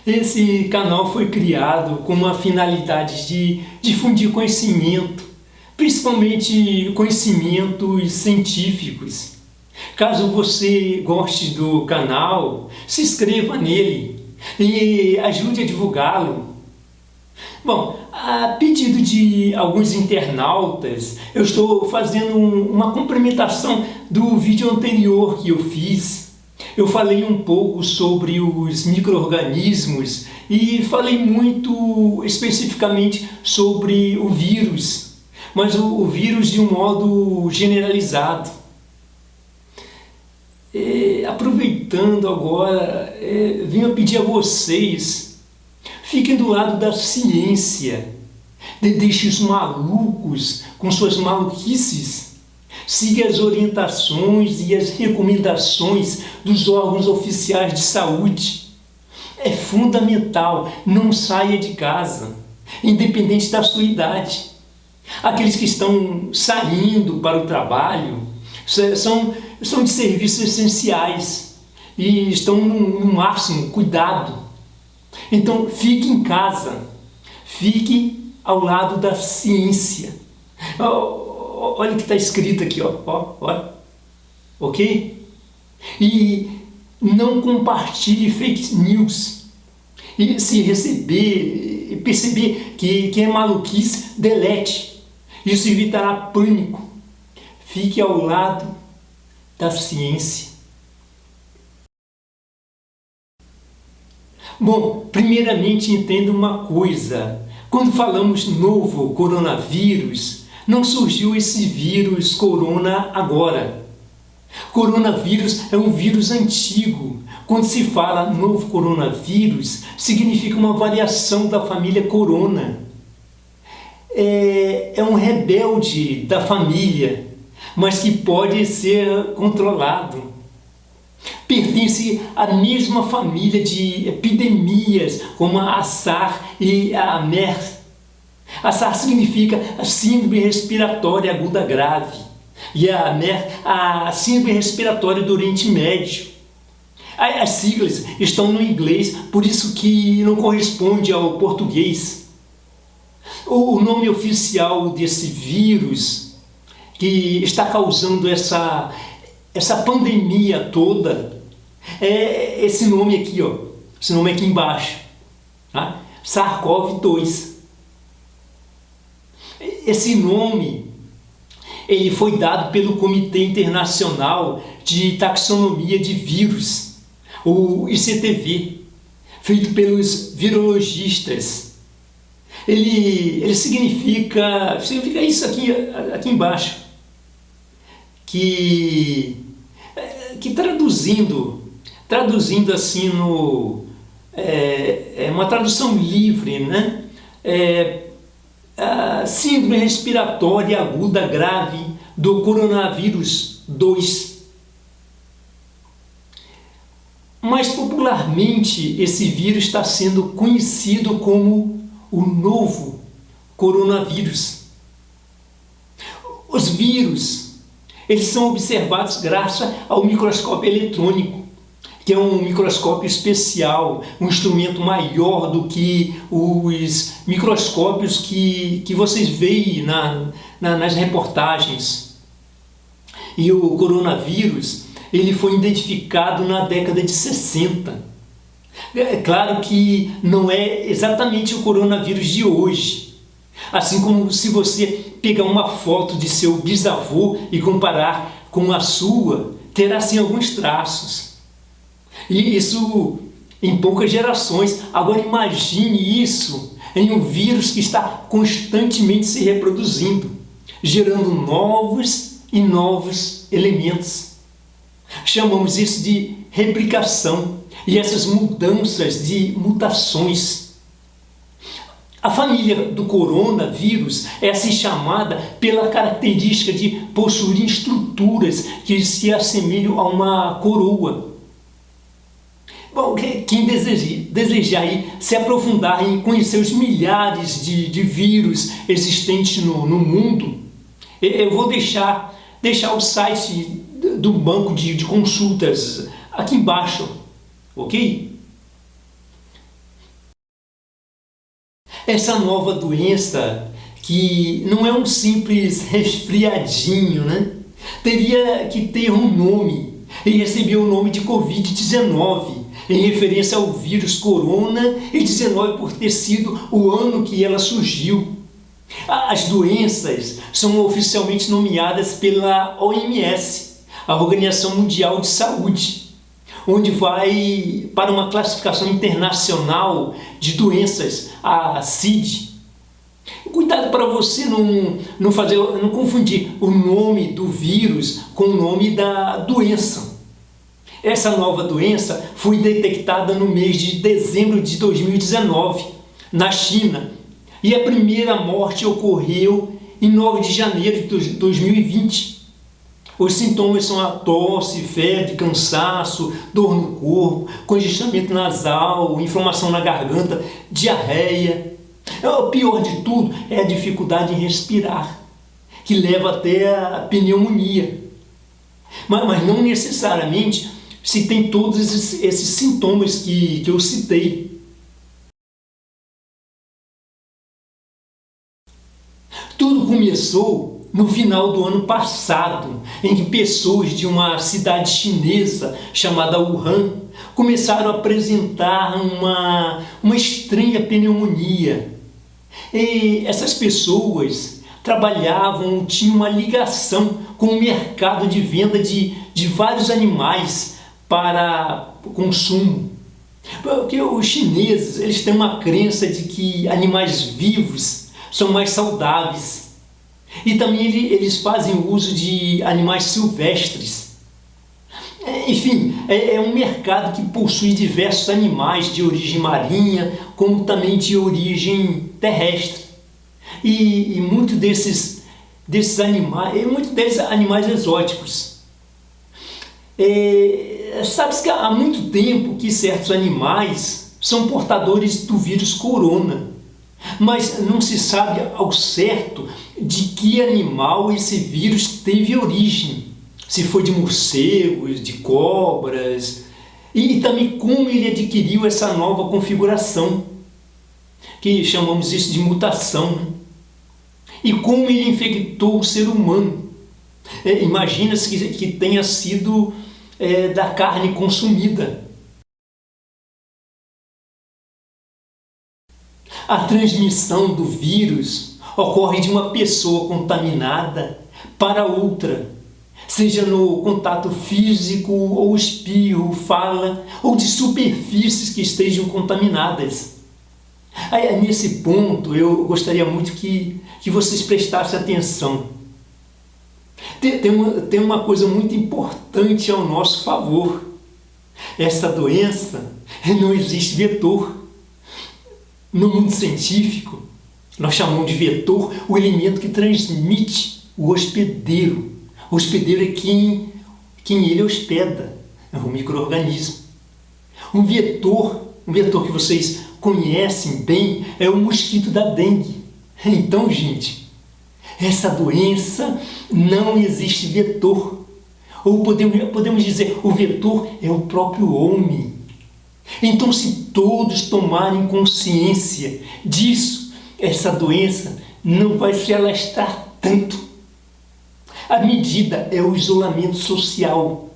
Esse canal foi criado com uma finalidade de difundir conhecimento, principalmente conhecimentos científicos. Caso você goste do canal, se inscreva nele e ajude a divulgá-lo. Bom, a pedido de alguns internautas, eu estou fazendo uma complementação do vídeo anterior que eu fiz. Eu falei um pouco sobre os micro-organismos e falei muito especificamente sobre o vírus, mas o vírus de um modo generalizado. Aproveitando agora, venho pedir a vocês, fiquem do lado da ciência, deixem os malucos com suas maluquices, siga as orientações e as recomendações dos órgãos oficiais de saúde. É fundamental, não saia de casa, independente da sua idade. Aqueles que estão saindo para o trabalho são de serviços essenciais e estão no máximo cuidado. Então fique em casa, fique ao lado da ciência. Olha o que está escrito aqui, olha. Ok? E não compartilhe fake news. E se perceber que é maluquice, delete. Isso evitará pânico. Fique ao lado da ciência. Bom, primeiramente entenda uma coisa. Quando falamos novo coronavírus, não surgiu esse vírus corona agora. Coronavírus é um vírus antigo. Quando se fala novo coronavírus, significa uma variação da família corona. É um rebelde da família, mas que pode ser controlado. Pertence à mesma família de epidemias como a SARS e a MERS. A SARS significa a síndrome respiratória aguda grave e a MERS a síndrome respiratória do Oriente Médio. As siglas estão no inglês, por isso que não corresponde ao português. O nome oficial desse vírus que está causando essa pandemia toda é esse nome aqui, esse nome aqui embaixo, tá? SARS-CoV-2. Esse nome ele foi dado pelo Comitê Internacional de Taxonomia de Vírus, o ICTV, feito pelos virologistas. Ele significa isso aqui embaixo, que traduzindo assim é uma tradução livre, né? A síndrome respiratória aguda grave do coronavírus 2. Mais popularmente, esse vírus está sendo conhecido como o novo coronavírus. Os vírus, eles são observados graças ao microscópio eletrônico, que é um microscópio especial, um instrumento maior do que os microscópios que vocês veem nas reportagens. E o coronavírus, ele foi identificado na década de 60. É claro que não é exatamente o coronavírus de hoje. Assim como se você pegar uma foto de seu bisavô e comparar com a sua, terá sim alguns traços. E isso em poucas gerações. Agora imagine isso em um vírus que está constantemente se reproduzindo, gerando novos e novos elementos. Chamamos isso de replicação e essas mudanças de mutações. A família do coronavírus é assim chamada pela característica de possuir estruturas que se assemelham a uma coroa. Bom, quem desejar aí se aprofundar em conhecer os milhares de vírus existentes no mundo, eu vou deixar o site do banco de consultas aqui embaixo, ok? Essa nova doença, que não é um simples resfriadinho, né? Teria que ter um nome e recebeu o nome de Covid-19, em referência ao vírus corona e 19 por ter sido o ano que ela surgiu. As doenças são oficialmente nomeadas pela OMS, a Organização Mundial de Saúde, onde vai para uma classificação internacional de doenças, a CID. Cuidado para você não confundir o nome do vírus com o nome da doença. Essa nova doença foi detectada no mês de dezembro de 2019, na China, e a primeira morte ocorreu em 9 de janeiro de 2020. Os sintomas são a tosse, febre, cansaço, dor no corpo, congestionamento nasal, inflamação na garganta, diarreia. O pior de tudo é a dificuldade em respirar, que leva até a pneumonia. Mas não necessariamente se tem todos esses sintomas que eu citei. Tudo começou no final do ano passado, em que pessoas de uma cidade chinesa chamada Wuhan começaram a apresentar uma estranha pneumonia. E essas pessoas trabalhavam, tinham uma ligação com o mercado de venda de vários animais para consumo. Porque os chineses, eles têm uma crença de que animais vivos são mais saudáveis. E também eles fazem uso de animais silvestres. Enfim, é um mercado que possui diversos animais de origem marinha, como também de origem terrestre. E muitos desses animais exóticos. Sabe-se que há muito tempo que certos animais são portadores do vírus corona, mas não se sabe ao certo de que animal esse vírus teve origem, se foi de morcegos, de cobras, e também como ele adquiriu essa nova configuração, que chamamos isso de mutação, né? E como ele infectou o ser humano. Imagina-se que tenha sido da carne consumida. A transmissão do vírus ocorre de uma pessoa contaminada para outra, seja no contato físico ou espirro, fala, ou de superfícies que estejam contaminadas. Aí, nesse ponto, eu gostaria muito que vocês prestassem atenção. Tem uma coisa muito importante ao nosso favor. Essa doença não existe vetor. No mundo científico, nós chamamos de vetor o elemento que transmite o hospedeiro. O hospedeiro é quem ele hospeda, é o micro-organismo. Um vetor que vocês conhecem bem é o mosquito da dengue. Então, gente, essa doença não existe vetor. Ou podemos dizer, o vetor é o próprio homem. Então, se todos tomarem consciência disso, essa doença não vai se alastrar tanto. A medida é o isolamento social.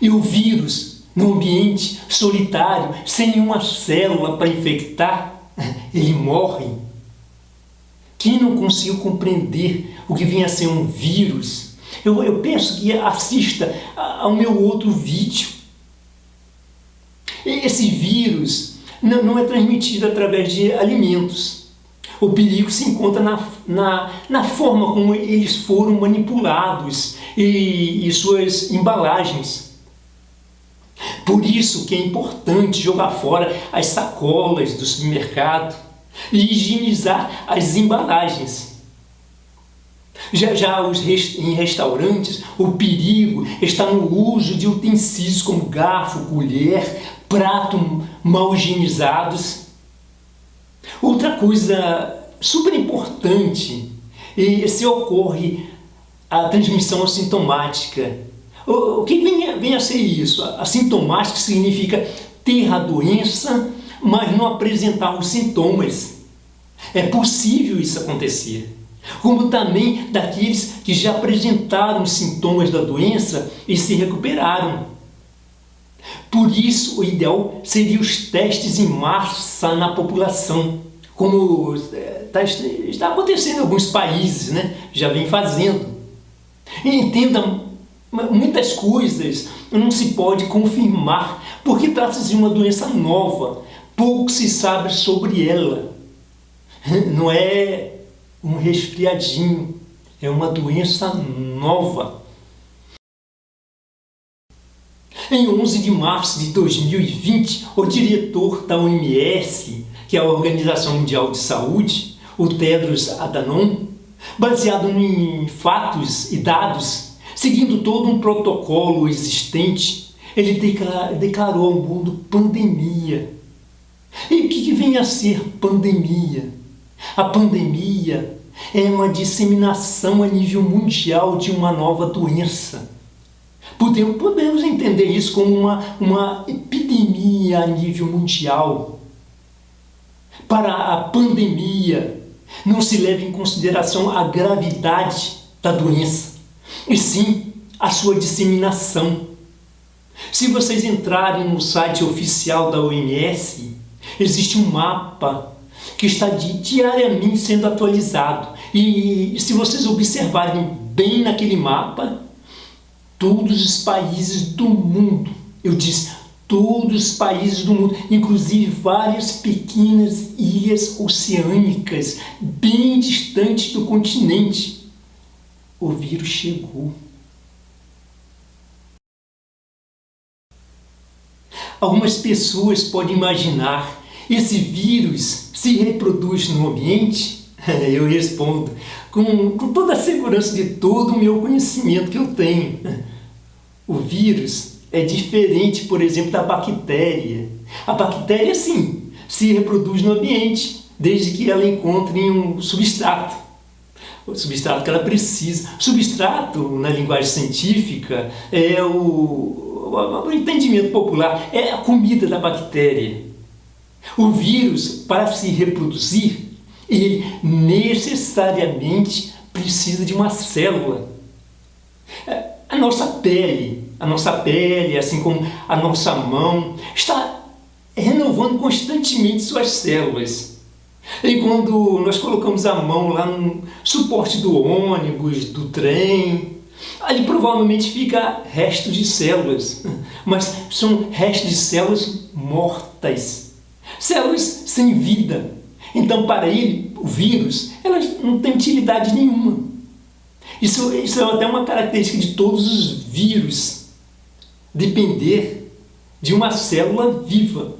E o vírus, no ambiente solitário, sem nenhuma célula para infectar, ele morre. Quem não conseguiu compreender o que vinha a ser um vírus, eu peço que assista ao meu outro vídeo. Esse vírus não é transmitido através de alimentos. O perigo se encontra na forma como eles foram manipulados e suas embalagens. Por isso que é importante jogar fora as sacolas do supermercado e higienizar as embalagens. Já em restaurantes, o perigo está no uso de utensílios como garfo, colher, prato mal higienizados. Outra coisa super importante é se ocorre a transmissão assintomática. O que vem a ser isso? Assintomático significa ter a doença, mas não apresentar os sintomas. É possível isso acontecer. Como também daqueles que já apresentaram os sintomas da doença e se recuperaram. Por isso, o ideal seria os testes em massa na população, como está acontecendo em alguns países, né? Já vem fazendo. E entenda, muitas coisas não se pode confirmar, porque trata-se de uma doença nova, pouco se sabe sobre ela. Não é um resfriadinho, é uma doença nova. Em 11 de março de 2020, o diretor da OMS, que é a Organização Mundial de Saúde, o Tedros Adhanom, baseado em fatos e dados, seguindo todo um protocolo existente, ele declarou ao mundo pandemia. E o que vem a ser pandemia? A pandemia é uma disseminação a nível mundial de uma nova doença. Podemos entender isso como uma epidemia a nível mundial. Para a pandemia, não se leva em consideração a gravidade da doença, e sim a sua disseminação. Se vocês entrarem no site oficial da OMS, existe um mapa que está diariamente sendo atualizado. E se vocês observarem bem naquele mapa, todos os países do mundo, eu disse todos os países do mundo, inclusive várias pequenas ilhas oceânicas, bem distantes do continente, o vírus chegou. Algumas pessoas podem imaginar, esse vírus se reproduz no ambiente? Eu respondo com toda a segurança de todo o meu conhecimento que eu tenho. O vírus é diferente, por exemplo, da bactéria. A bactéria, sim, se reproduz no ambiente, desde que ela encontre um substrato. O substrato que ela precisa. Substrato, na linguagem científica, é o entendimento popular, é a comida da bactéria. O vírus, para se reproduzir, ele necessariamente precisa de uma célula. A nossa pele, assim como a nossa mão, está renovando constantemente suas células. E quando nós colocamos a mão lá no suporte do ônibus, do trem, ali provavelmente fica restos de células, mas são restos de células mortas, células sem vida. Então, para ele, o vírus, elas não tem utilidade nenhuma. Isso é até uma característica de todos os vírus, depender de uma célula viva.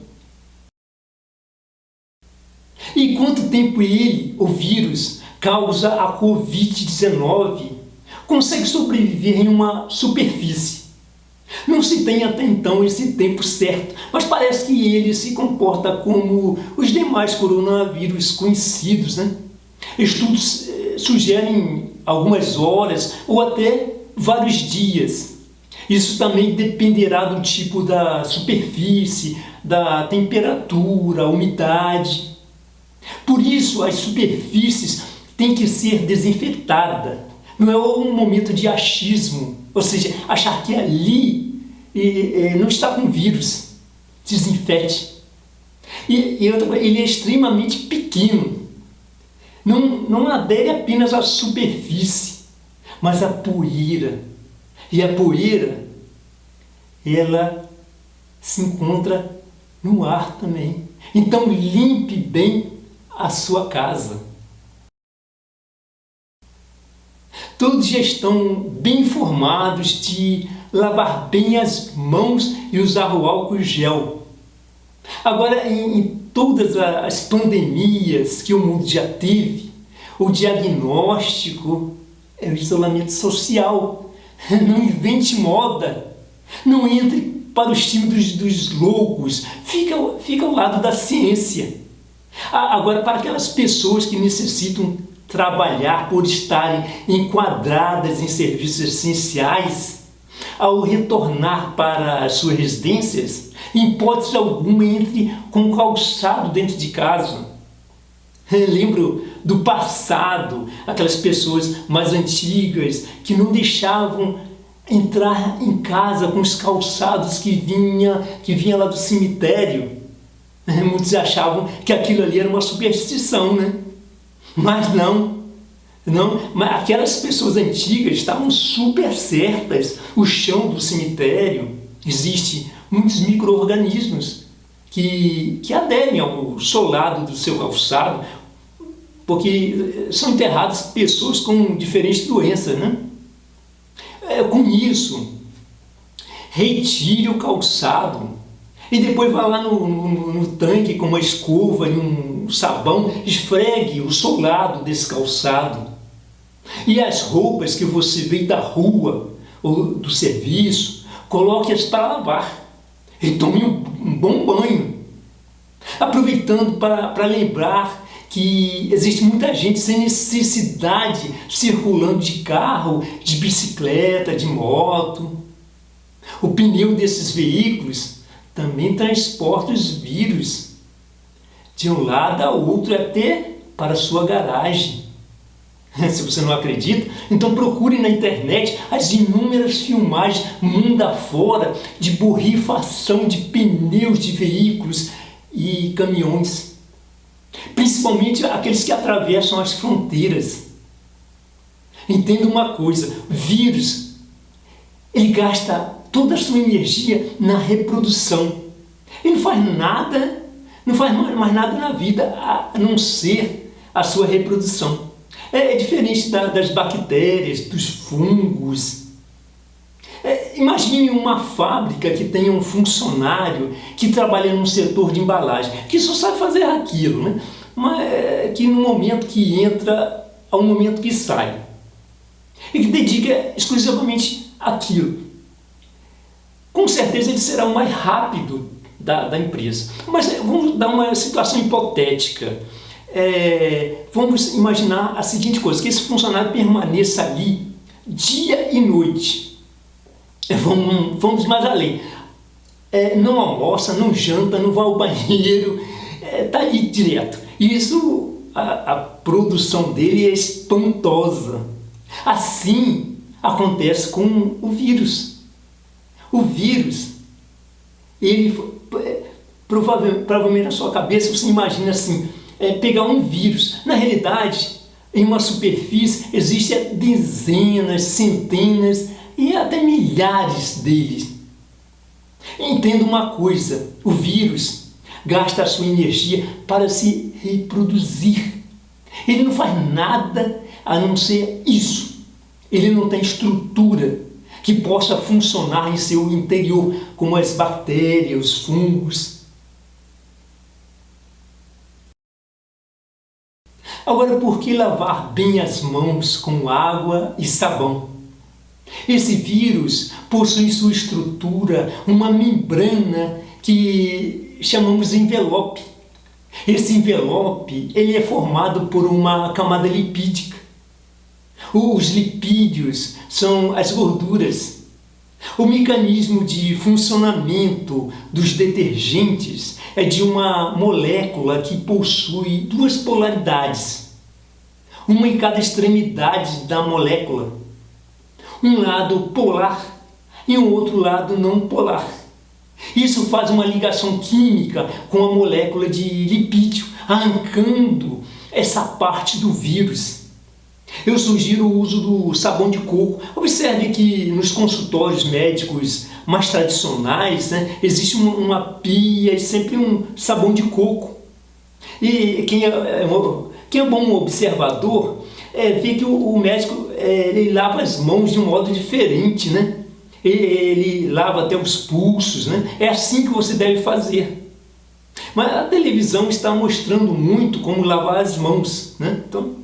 E quanto tempo ele, o vírus, causa a Covid-19, consegue sobreviver em uma superfície? Não se tem até então esse tempo certo, mas parece que ele se comporta como os demais coronavírus conhecidos, né? Estudos sugerem algumas horas ou até vários dias. Isso também dependerá do tipo da superfície, da temperatura, umidade. Por isso, as superfícies têm que ser desinfetadas. Não é um momento de achismo, ou seja, achar que ali não está com vírus. Desinfete. Ele é extremamente pequeno. Não adere apenas à superfície, mas à poeira. E a poeira, ela se encontra no ar também. Então limpe bem a sua casa. Todos já estão bem informados de lavar bem as mãos e usar o álcool gel. Agora, em todas as pandemias que o mundo já teve, o diagnóstico é o isolamento social. Não invente moda. Não entre para os times dos loucos. Fica ao lado da ciência. Agora, para aquelas pessoas que necessitam trabalhar por estarem enquadradas em serviços essenciais, ao retornar para as suas residências, em hipótese alguma entre com calçado dentro de casa. Eu lembro do passado, aquelas pessoas mais antigas que não deixavam entrar em casa com os calçados que vinha lá do cemitério. Muitos achavam que aquilo ali era uma superstição, né? Mas não, mas aquelas pessoas antigas estavam super certas. O chão do cemitério, existe muitos micro-organismos que aderem ao solado do seu calçado, porque são enterradas pessoas com diferentes doenças, né? Com isso, retire o calçado e depois vá lá no tanque com uma escova e um sabão, esfregue o solado desse calçado. E as roupas que você veio da rua ou do serviço, coloque-as para lavar e tome um bom banho. Aproveitando para lembrar que existe muita gente sem necessidade circulando de carro, de bicicleta, de moto. O pneu desses veículos também transporta os vírus de um lado a outro até para a sua garagem. Se você não acredita, então procure na internet as inúmeras filmagens mundo afora de borrifação de pneus de veículos e caminhões, principalmente aqueles que atravessam as fronteiras. Entenda uma coisa, o vírus, ele gasta toda a sua energia na reprodução. Ele não faz nada, não faz mais nada na vida a não ser a sua reprodução. É diferente das bactérias, dos fungos. Imagine uma fábrica que tenha um funcionário que trabalha num setor de embalagem, que só sabe fazer aquilo, né? Mas que no momento que entra, ao momento que sai. E que dedica exclusivamente àquilo. Com certeza ele será o mais rápido da empresa. Mas vamos dar uma situação hipotética. Vamos imaginar a seguinte coisa, que esse funcionário permaneça ali dia e noite. Vamos mais além. Não almoça, não janta, não vai ao banheiro, está ali direto. Isso, a produção dele é espantosa. Assim acontece com o vírus. O vírus, ele provavelmente na sua cabeça você imagina assim, pegar um vírus. Na realidade, em uma superfície existem dezenas, centenas e até milhares deles. Entenda uma coisa, o vírus gasta a sua energia para se reproduzir. Ele não faz nada a não ser isso. Ele não tem estrutura que possa funcionar em seu interior, como as bactérias, os fungos. Agora, por que lavar bem as mãos com água e sabão? Esse vírus possui em sua estrutura uma membrana que chamamos de envelope. Esse envelope ele é formado por uma camada lipídica. Os lipídios são as gorduras. O mecanismo de funcionamento dos detergentes é de uma molécula que possui duas polaridades, uma em cada extremidade da molécula, um lado polar e um outro lado não polar. Isso faz uma ligação química com a molécula de lipídio, arrancando essa parte do vírus. Eu sugiro o uso do sabão de coco. Observe que nos consultórios médicos mais tradicionais, né, existe uma pia e sempre um sabão de coco. E quem é bom observador vê que o médico ele lava as mãos de um modo diferente, né? Ele lava até os pulsos, né? É assim que você deve fazer. Mas a televisão está mostrando muito como lavar as mãos, né? Então,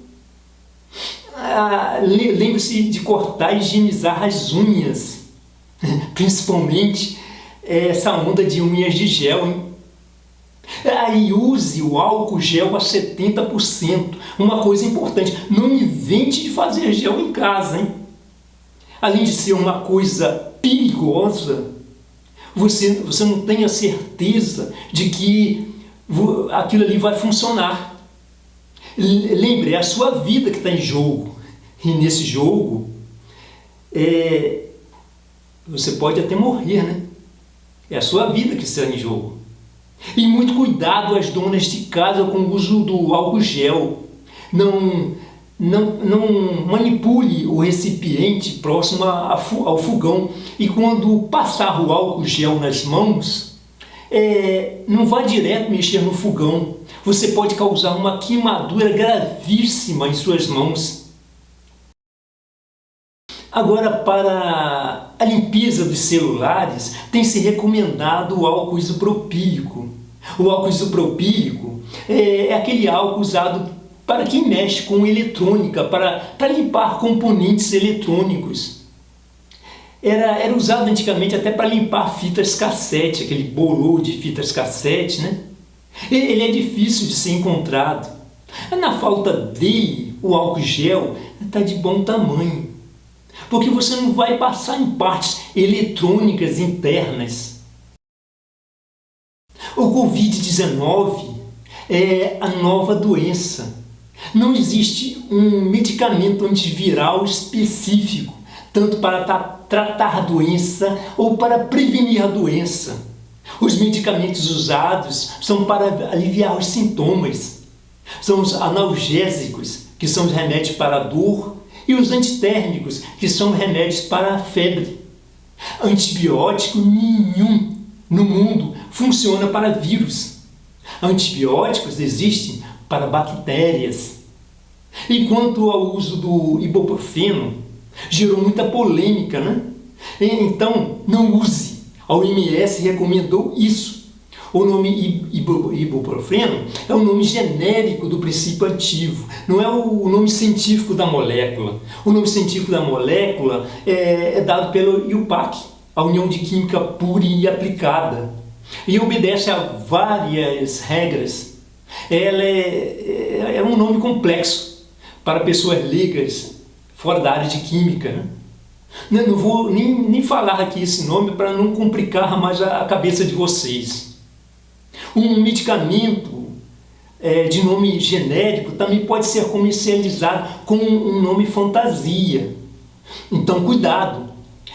lembre-se de cortar e higienizar as unhas, principalmente essa onda de unhas de gel, hein? E use o álcool gel a 70%. Uma coisa importante, não invente de fazer gel em casa, hein? Além de ser uma coisa perigosa, você não tem a certeza de que aquilo ali vai funcionar. Lembre, é a sua vida que está em jogo. E nesse jogo, você pode até morrer, né? É a sua vida que está em jogo. E muito cuidado as donas de casa com o uso do álcool gel. Não manipule o recipiente próximo ao fogão. E quando passar o álcool gel nas mãos, não vá direto mexer no fogão. Você pode causar uma queimadura gravíssima em suas mãos. Agora, para a limpeza dos celulares, tem se recomendado o álcool isopropílico. O álcool isopropílico é aquele álcool usado para quem mexe com eletrônica, para limpar componentes eletrônicos. Era usado antigamente até para limpar fitas cassete, aquele bolor de fitas cassete, né? Ele é difícil de ser encontrado. Na falta dele, o álcool gel está de bom tamanho, porque você não vai passar em partes eletrônicas internas. O Covid-19 é a nova doença. Não existe um medicamento antiviral específico, tanto para tratar a doença ou para prevenir a doença. Os medicamentos usados são para aliviar os sintomas. São os analgésicos, que são os remédios para a dor, e os antitérmicos, que são remédios para a febre. Antibiótico nenhum no mundo funciona para vírus. Antibióticos existem para bactérias. E quanto ao uso do ibuprofeno, gerou muita polêmica, né? Então, não use. A OMS recomendou isso. O nome ibuprofeno é o nome genérico do princípio ativo, não é o nome científico da molécula. O nome científico da molécula é dado pelo IUPAC, a União de Química Pura e Aplicada, e obedece a várias regras. Ela é um nome complexo para pessoas leigas fora da área de química, né? Não vou nem falar aqui esse nome para não complicar mais a cabeça de vocês. Um medicamento de nome genérico também pode ser comercializado com um nome fantasia. Então, cuidado.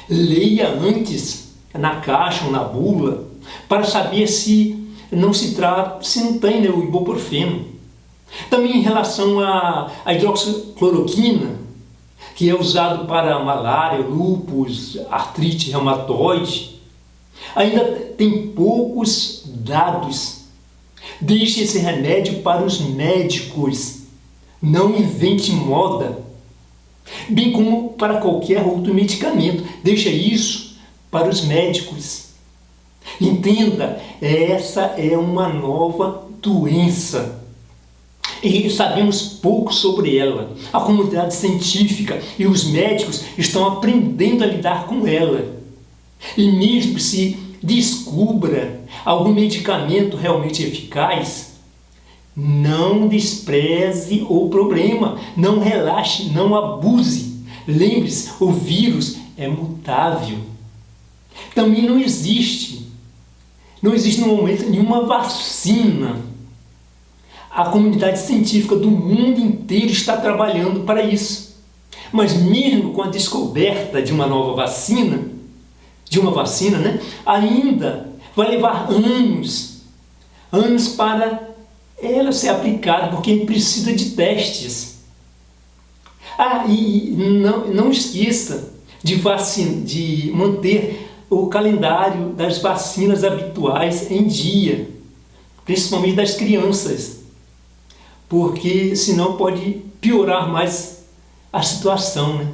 Leia antes, na caixa ou na bula, para saber se não tem, né, o ibuprofeno. Também em relação à hidroxicloroquina, que é usado para malária, lúpus, artrite reumatoide, ainda tem poucos dados. Deixe esse remédio para os médicos. Não invente moda. Bem como para qualquer outro medicamento. Deixa isso para os médicos. Entenda, essa é uma nova doença. E sabemos pouco sobre ela. A comunidade científica e os médicos estão aprendendo a lidar com ela. E mesmo se descubra algum medicamento realmente eficaz, não despreze o problema, não relaxe, não abuse. Lembre-se, o vírus é mutável. Também não existe no momento nenhuma vacina. A comunidade científica do mundo inteiro está trabalhando para isso. Mas mesmo com a descoberta de uma nova vacina, né, ainda vai levar anos para ela ser aplicada, porque precisa de testes. E não esqueça de manter o calendário das vacinas habituais em dia, principalmente das crianças, porque senão pode piorar mais a situação, né?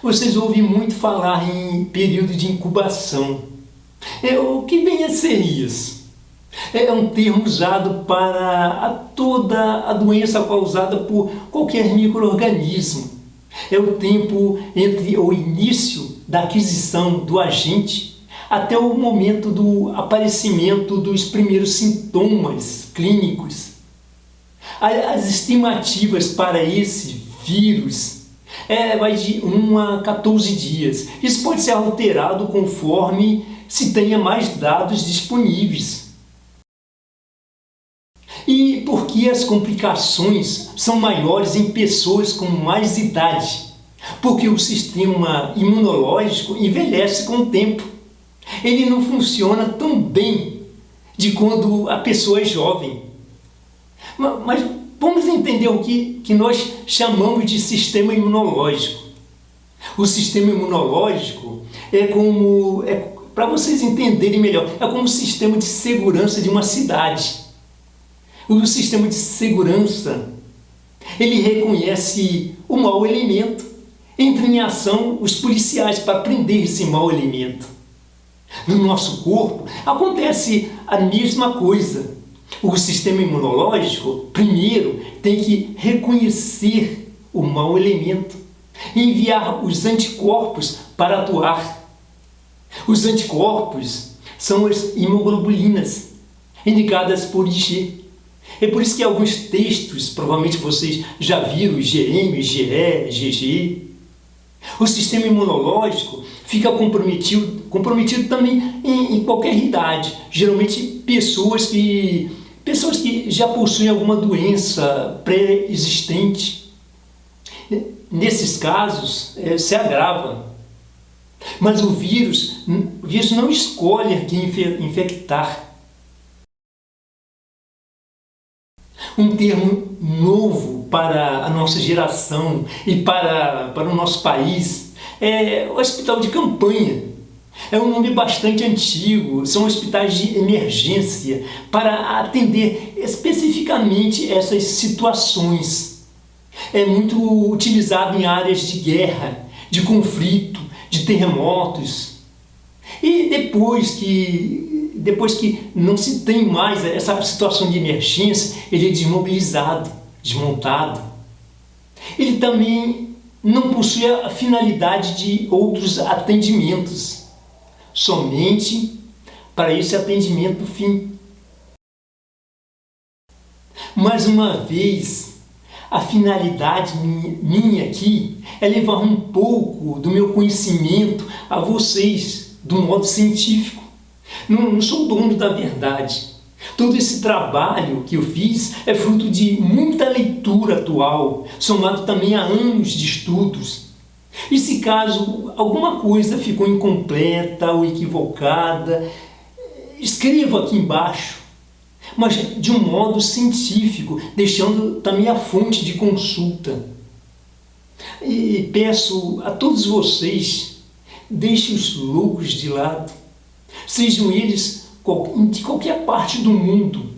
Vocês ouvem muito falar em período de incubação. O que vem a ser isso? É um termo usado para toda a doença causada por qualquer micro-organismo. É o tempo entre o início da aquisição do agente até o momento do aparecimento dos primeiros sintomas clínicos. As estimativas para esse vírus vai de 1 a 14 dias. Isso pode ser alterado conforme se tenha mais dados disponíveis. por que as complicações são maiores em pessoas com mais idade? Porque o sistema imunológico envelhece com o tempo. Ele não funciona tão bem de quando a pessoa é jovem. Mas vamos entender o que nós chamamos de sistema imunológico. O sistema imunológico para vocês entenderem melhor, é como o sistema de segurança de uma cidade. O sistema de segurança, ele reconhece o mau elemento, entra em ação os policiais para prender esse mau elemento. No nosso corpo acontece a mesma coisa. O sistema imunológico, primeiro, tem que reconhecer o mau elemento, enviar os anticorpos para atuar. Os anticorpos são as imoglobulinas, indicadas por IgG. É por isso que alguns textos, provavelmente vocês já viram, IgM, IgE, IgG. O sistema imunológico fica comprometido também em qualquer idade. Geralmente pessoas que já possuem alguma doença pré-existente. Nesses casos, se agrava. Mas o vírus não escolhe a quem infectar. Um termo novo para a nossa geração e para o nosso país é o hospital de campanha. É um nome bastante antigo, são hospitais de emergência para atender especificamente essas situações. É muito utilizado em áreas de guerra, de conflito, de terremotos. E depois que não se tem mais essa situação de emergência, ele é desmobilizado, desmontado. Ele também não possui a finalidade de outros atendimentos, somente para esse atendimento fim. Mais uma vez, a finalidade minha aqui é levar um pouco do meu conhecimento a vocês, do modo científico. Não sou dono da verdade. Todo esse trabalho que eu fiz é fruto de muita leitura atual, somado também a anos de estudos. E se caso alguma coisa ficou incompleta ou equivocada, escreva aqui embaixo, mas de um modo científico, deixando também a fonte de consulta. E peço a todos vocês, deixem os loucos de lado, sejam eles de qualquer parte do mundo.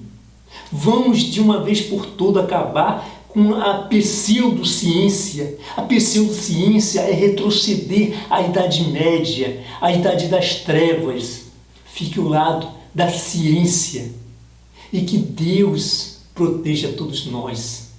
Vamos de uma vez por todas acabar com a pseudociência. A pseudociência é retroceder à Idade Média, à Idade das Trevas. Fique ao lado da ciência. E que Deus proteja todos nós.